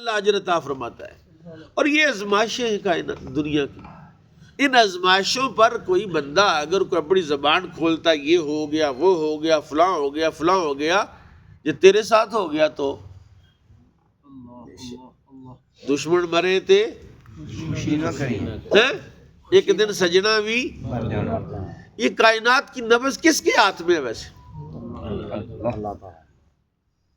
اللہ اجر عطا فرماتا ہے۔ اور یہ آزمائشیں ہیں کائنات دنیا کی، ان آزمائشوں پر کوئی بندہ اگر کوئی اپنی زبان کھولتا یہ ہو گیا وہ ہو گیا فلاں ہو گیا فلاں ہو گیا، یہ تیرے ساتھ ہو گیا تو دشمن مرے تھے ایک دن سجنا بھی، یہ کائنات کی نبض کس کے ہاتھ میں ہے ویسے؟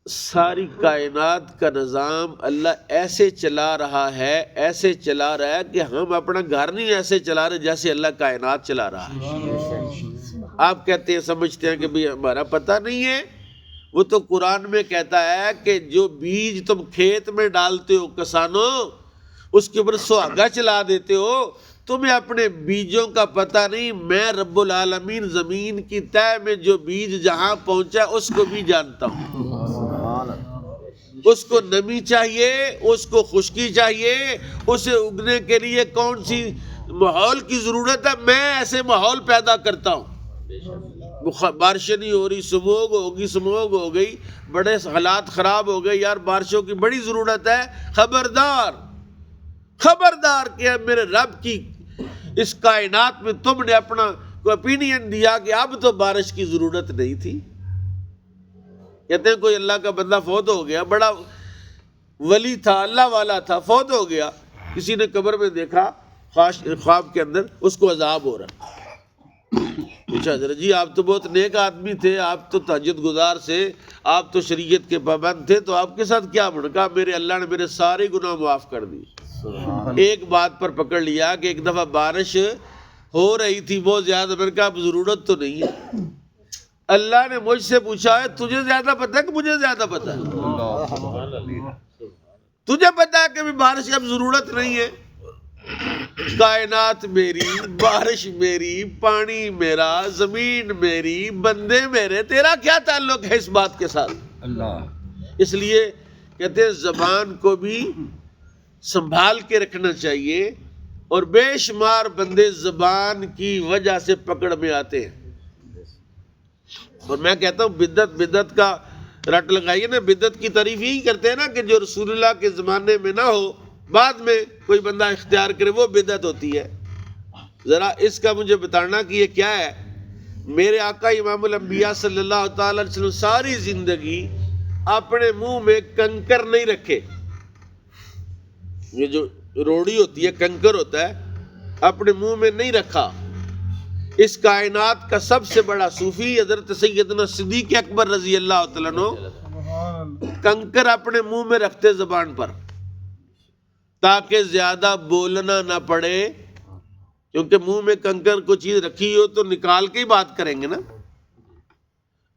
ساری کائنات کا نظام اللہ ایسے چلا رہا ہے، ایسے چلا رہا ہے کہ ہم اپنا گھر نہیں ایسے چلا رہے جیسے اللہ کائنات چلا رہا ہے۔ آپ کہتے ہیں سمجھتے ہیں کہ بھی ہمارا پتہ نہیں ہے، وہ تو قرآن میں کہتا ہے کہ جو بیج تم کھیت میں ڈالتے ہو کسانوں، اس کے اوپر سہاگا چلا دیتے ہو، تمہیں اپنے بیجوں کا پتہ نہیں، میں رب العالمین زمین کی تہ میں جو بیج جہاں پہنچا اس کو بھی جانتا ہوں۔ اس کو نمی چاہیے، اس کو خشکی چاہیے، اسے اگنے کے لیے کون سی ماحول کی ضرورت ہے، میں ایسے ماحول پیدا کرتا ہوں۔ بارشیں نہیں ہو رہی، سموگ ہوگی، سموگ ہو گئی، بڑے حالات خراب ہو گئے، یار بارشوں کی بڑی ضرورت ہے، خبردار خبردار کہ میرے رب کی اس کائنات میں تم نے اپنا کوئی اپینین دیا کہ اب تو بارش کی ضرورت نہیں تھی۔ کہتے ہیں کوئی اللہ کا بندہ فوت ہو گیا، بڑا ولی تھا، اللہ والا تھا، فوت ہو گیا، کسی نے قبر میں دیکھا خواب کے اندر اس کو عذاب ہو رہا۔ پوچھا حضرت جی آپ تو بہت نیک آدمی تھے، آپ تو تہجد گزار سے، آپ تو شریعت کے پابند تھے، تو آپ کے ساتھ کیا بنا؟ کہا میرے اللہ نے میرے سارے گناہ معاف کر دی۔ ایک بات پر پکڑ لیا کہ ایک دفعہ بارش ہو رہی تھی بہت زیادہ، میں نے کہا اب ضرورت تو نہیں ہے۔ اللہ نے مجھ سے پوچھا ہے تجھے زیادہ پتہ ہے کہ مجھے زیادہ پتہ ہے؟ تجھے پتہ ہے کہ بھی بارش کی اب ضرورت نہیں ہے؟ کائنات میری، بارش میری، پانی میرا، زمین میری، بندے میرے، تیرا کیا تعلق ہے اس بات کے ساتھ؟ اللہ۔ اس لیے کہتے ہیں زبان کو بھی سنبھال کے رکھنا چاہیے، اور بے شمار بندے زبان کی وجہ سے پکڑ میں آتے ہیں۔ اور میں کہتا ہوں بدعت کا رٹ لگائیے نا، بدعت کی تعریف یہی کرتے ہیں نا کہ جو رسول اللہ کے زمانے میں نہ ہو بعد میں کوئی بندہ اختیار کرے وہ بدعت ہوتی ہے۔ ذرا اس کا مجھے بتانا کہ یہ کیا ہے۔ میرے آقا امام الانبیاء صلی اللہ تعالی علیہ وسلم ساری زندگی اپنے منہ میں کنکر نہیں رکھے، یہ جو روڑی ہوتی ہے کنکر ہوتا ہے، اپنے منہ میں نہیں رکھا۔ اس کائنات کا سب سے بڑا صوفی حضرت سیدنا صدیق اکبر رضی اللہ تعالیٰ عنہ کنکر اپنے منہ میں رکھتے زبان پر تاکہ زیادہ بولنا نہ پڑے، کیونکہ منہ میں کنکر کو چیز رکھی ہو تو نکال کے ہی بات کریں گے نا۔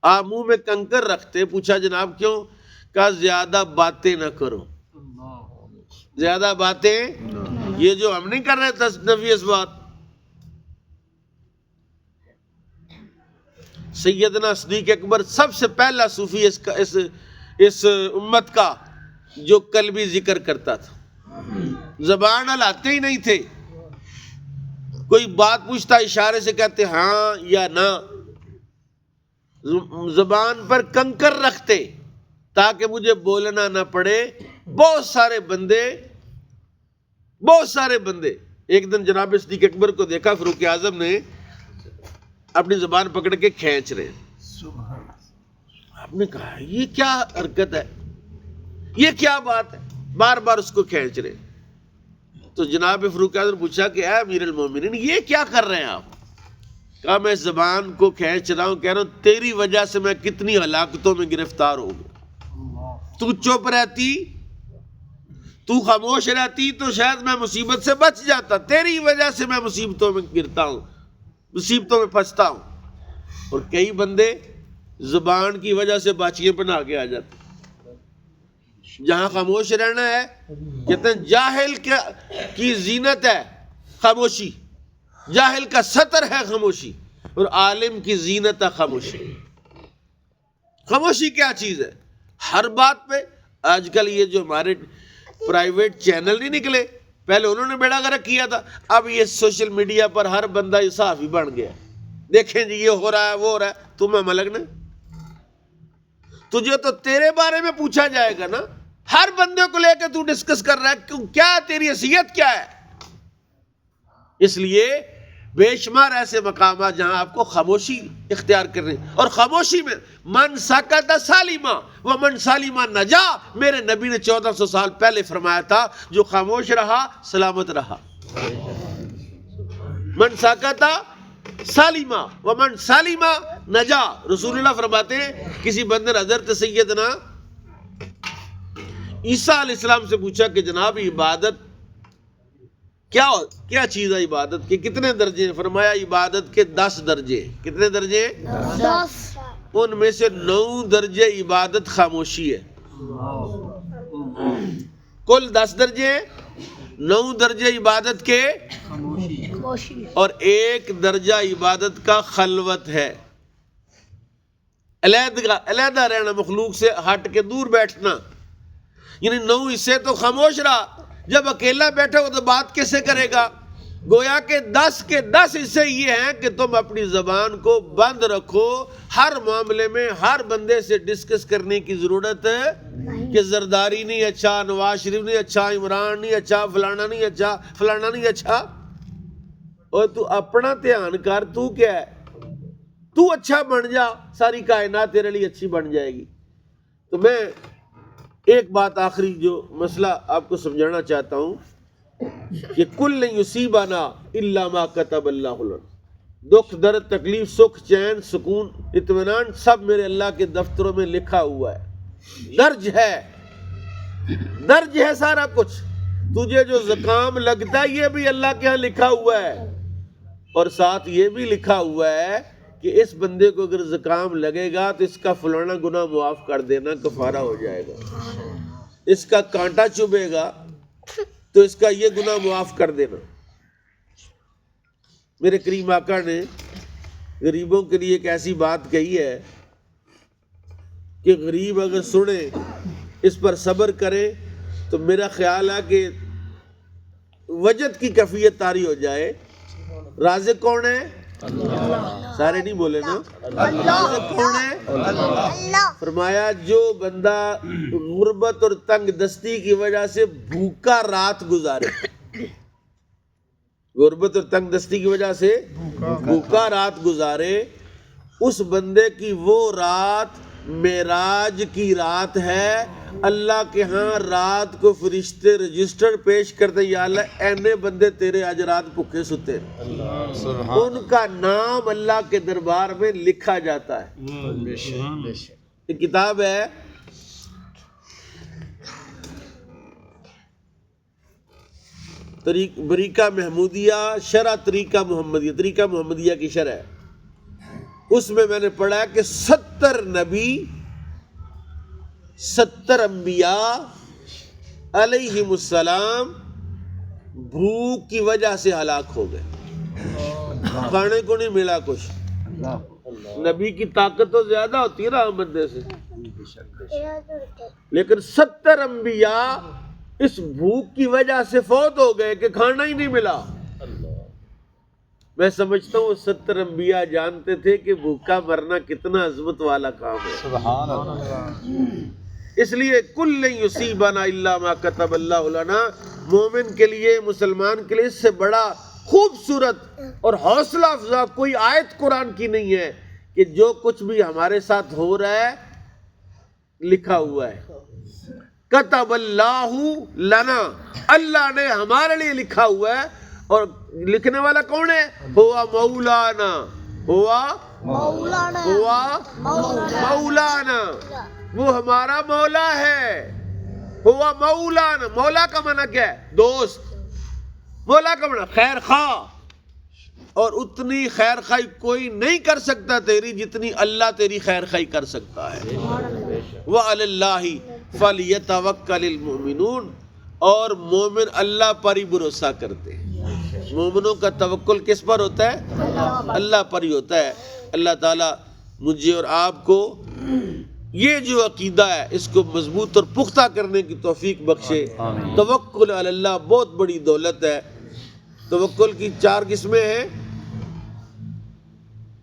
آپ منہ میں کنکر رکھتے، پوچھا جناب کیوں؟ کہا زیادہ باتیں نہ کرو، زیادہ باتیں، یہ جو ہم نہیں کر رہے نفی اس بات۔ سیدنا صدیق اکبر سب سے پہلا صوفی اس امت کا جو قلبی ذکر کرتا تھا، زبان ہلاتے ہی نہیں تھے، کوئی بات پوچھتا اشارے سے کہتے ہاں یا نہ، زبان پر کنکر رکھتے تاکہ مجھے بولنا نہ پڑے۔ بہت سارے بندے ایک دن جناب صدیق اکبر کو دیکھا فاروق اعظم نے اپنی زبان پکڑ کے کھینچ رہے، آپ نے کہا یہ کیا حرکت ہے، یہ کیا بات ہے، بار بار اس کو کھینچ رہے۔ تو جناب فاروق اعظم نے پوچھا کہ اے امیر المومنین یہ کیا کر رہے ہیں آپ؟ کہا میں زبان کو کھینچ رہا ہوں، کہہ رہا ہوں تیری وجہ سے میں کتنی ہلاکتوں میں گرفتار ہو گیا، تو چپ رہتی، تو خاموش رہتی تو شاید میں مصیبت سے بچ جاتا، تیری وجہ سے میں مصیبتوں میں گرتا ہوں، مصیبتوں میں پھنستا ہوں۔ اور کئی بندے زبان کی وجہ سے باچیاں بنا کے آ جاتے، جہاں خاموش رہنا ہے کہتے ہیں جاہل کی زینت ہے خاموشی، جاہل کا ستر ہے خاموشی، اور عالم کی زینت ہے خاموشی۔ خاموشی کیا چیز ہے؟ ہر بات پہ آج کل یہ جو ہمارے پرائیویٹ چینل نہیں نکلے، پہلے انہوں نے بیڑا غرق کیا تھا، اب یہ سوشل میڈیا پر ہر بندہ یہ صحافی بن گیا، دیکھیں جی یہ ہو رہا ہے وہ ہو رہا ہے، تمہیں ملک نے تجھے تو تیرے بارے میں پوچھا جائے گا نا، ہر بندے کو لے کے تو ڈسکس کر رہا ہے کیا تیری حیثیت کیا ہے. اس لیے بے شمار ایسے مقامات جہاں آپ کو خاموشی اختیار کرنے، اور خاموشی میں من سکت سالیما ومن سالیما نجا. میرے نبی نے 1400 سال پہلے فرمایا تھا جو خاموش رہا سلامت رہا. من سکت سالیما ومن سالیما نجا. رسول اللہ فرماتے ہیں کسی بندے نے حضرت سیدنا عیسیٰ علیہ السلام سے پوچھا کہ جناب عبادت کیا چیز ہے، عبادت کے کتنے درجے ہیں؟ فرمایا عبادت کے 10 درجے. کتنے درجے؟ 10. ان میں سے 9 درجے عبادت خاموشی ہے. کل 10 درجے، 9 درجے عبادت کے خاموشی. اور 1 درجہ عبادت کا خلوت ہے، علیحدہ رہنا، مخلوق سے ہٹ کے دور بیٹھنا. یعنی 9 حصے تو خاموش رہا، جب اکیلا بیٹھے ہو تو بات کیسے کرے گا؟ گویا کہ 10 کے 10 حصے یہ ہیں کہ تم اپنی زبان کو بند رکھو. ہر معاملے میں ہر بندے سے ڈسکس کرنے کی ضرورت ہے کہ زرداری نہیں اچھا، نواز شریف نہیں اچھا، عمران نہیں اچھا، فلانا نہیں اچھا، فلانا نہیں اچھا. اور تو اپنا دھیان کر، تو کیا ہے، تو اچھا بن جا، ساری کائنات تیرے لیے اچھی بن جائے گی. تو میں ایک بات آخری جو مسئلہ آپ کو سمجھانا چاہتا ہوں کہ کل یصیبنا الا ما کتب اللہ لنا. دکھ درد تکلیف سکھ چین سکون اطمینان سب میرے اللہ کے دفتروں میں لکھا ہوا ہے، درج ہے سارا کچھ. تجھے جو زکام لگتا ہے یہ بھی اللہ کے ہاں لکھا ہوا ہے، اور ساتھ یہ بھی لکھا ہوا ہے کہ اس بندے کو اگر زکام لگے گا تو اس کا فلانا گناہ معاف کر دینا، کفارہ ہو جائے گا. اس کا کانٹا چبھے گا تو اس کا یہ گناہ معاف کر دینا. میرے کریم آقا نے غریبوں کے لیے ایک ایسی بات کہی ہے کہ غریب اگر سنے، اس پر صبر کرے، تو میرا خیال ہے کہ وجد کی کیفیت طاری ہو جائے. رازق کون ہے؟ سارے نہیں بولے نا. رازق کون ہے؟ فرمایا جو بندہ غربت اور تنگ دستی کی وجہ سے بھوکا رات گزارے، غربت اور تنگ دستی کی وجہ سے بھوکا رات گزارے، اس بندے کی وہ رات معراج کی رات ہے. اللہ کے ہاں رات کو فرشتے رجسٹر پیش کرتے، یا اللہ اینے بندے تیرے آج رات بھوکے ستے، ان کا نام اللہ کے دربار میں لکھا جاتا ہے. ایک کتاب ہے بریقہ محمودیہ شرح طریقہ محمدیہ، طریقہ محمدیہ کی شرح ہے. اس میں نے پڑھا کہ 70 نبی 70 انبیاء علیہم السلام بھوک کی وجہ سے ہلاک ہو گئے، کھانے کو نہیں ملا کچھ. نبی کی طاقت تو زیادہ ہوتی ہے نا عام بندے سے، لیکن 70 انبیاء اس بھوک کی وجہ سے فوت ہو گئے کہ کھانا ہی نہیں ملا. میں سمجھتا ہوں 70 انبیاء جانتے تھے کہ بھوکا مرنا کتنا عظمت والا کام ہے. سبحان اللہ. اس لیے کل یصیبنا الا ما کتب اللہ لنا، مومن کے لیے، مسلمان کے لیے اس سے بڑا خوبصورت اور حوصلہ افزا کوئی آیت قرآن کی نہیں ہے کہ جو کچھ بھی ہمارے ساتھ ہو رہا ہے لکھا ہوا ہے. کتب اللہ لنا، اللہ نے ہمارے لیے لکھا ہوا ہے. اور لکھنے والا کون ہے؟ ہوا مولانا، ہوا مولانا، وہ ہمارا مولا ہے. ہوا مولانا، مولا کا معنی کیا ہے؟ دوست. مولا کا معنی خیر خواہ، اور اتنی خیر خواہی کوئی نہیں کر سکتا تیری جتنی اللہ تیری خیر خواہی کر سکتا ہے. وَعَلَى اللَّهِ فَلْيَتَوَكَّلِ الْمُؤْمِنُونَ، اور مومن اللہ پر ہی بھروسہ کرتے ہیں. مومنوں کا توکل کس پر ہوتا ہے؟ اللہ پر ہی ہوتا ہے. اللہ تعالیٰ مجھے اور آپ کو یہ جو عقیدہ ہے اس کو مضبوط اور پختہ کرنے کی توفیق بخشے. توکل علی اللہ بہت بڑی دولت ہے. توکل کی 4 قسمیں ہیں.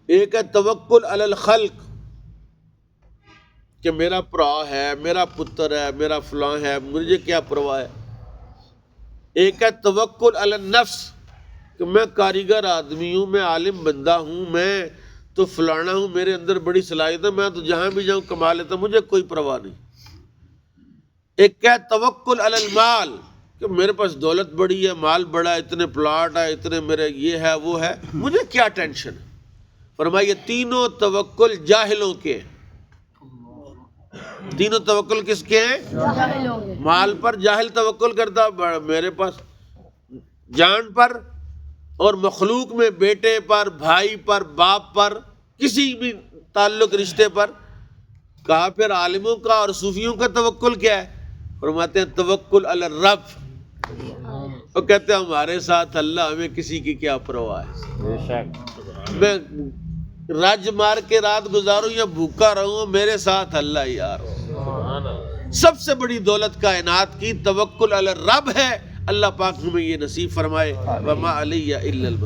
ایک ہے توکل علی الخلق، کہ میرا بھرا ہے، میرا پتر ہے، میرا فلاں ہے، مجھے کیا پرواہ ہے۔ ایک ہے توکل علی النفس کہ میں کاریگر آدمی ہوں، میں عالم بندہ ہوں، میں تو فلانا ہوں، میرے اندر بڑی صلاحیت ہے، میں تو جہاں بھی جاؤں کما لیتا ہوں، مجھے کوئی پرواہ نہیں۔ ایک کیا توکل علی المال کہ میرے پاس دولت بڑی ہے، مال بڑا ہے، اتنے پلاٹ ہے، اتنے میرے یہ ہے وہ ہے، مجھے کیا ٹینشن ہے۔ فرمائیے تینوں توکل جاہلوں کے، تینوں توکل کس کے ہیں؟ جاہلوں کے۔ مال پر جاہل توکل کرتا، میرے پاس جان پر اور مخلوق میں بیٹے پر، بھائی پر، باپ پر، کسی بھی تعلق رشتے پر۔ کہا پھر عالموں کا اور صوفیوں کا توکل کیا ہے؟ فرماتے ہیں توکل علی الرب، وہ کہتے ہیں ہمارے ساتھ اللہ، ہمیں کسی کی کیا پرواہ ہے، میں رج مار کے رات گزاروں یا بھوکا رہوں، میرے ساتھ اللہ یار۔ سب سے بڑی دولت کائنات کی توکل علی الرب ہے۔ اللہ پاک ہمیں یہ نصیب فرمائے۔ وما علی الا البلاغ۔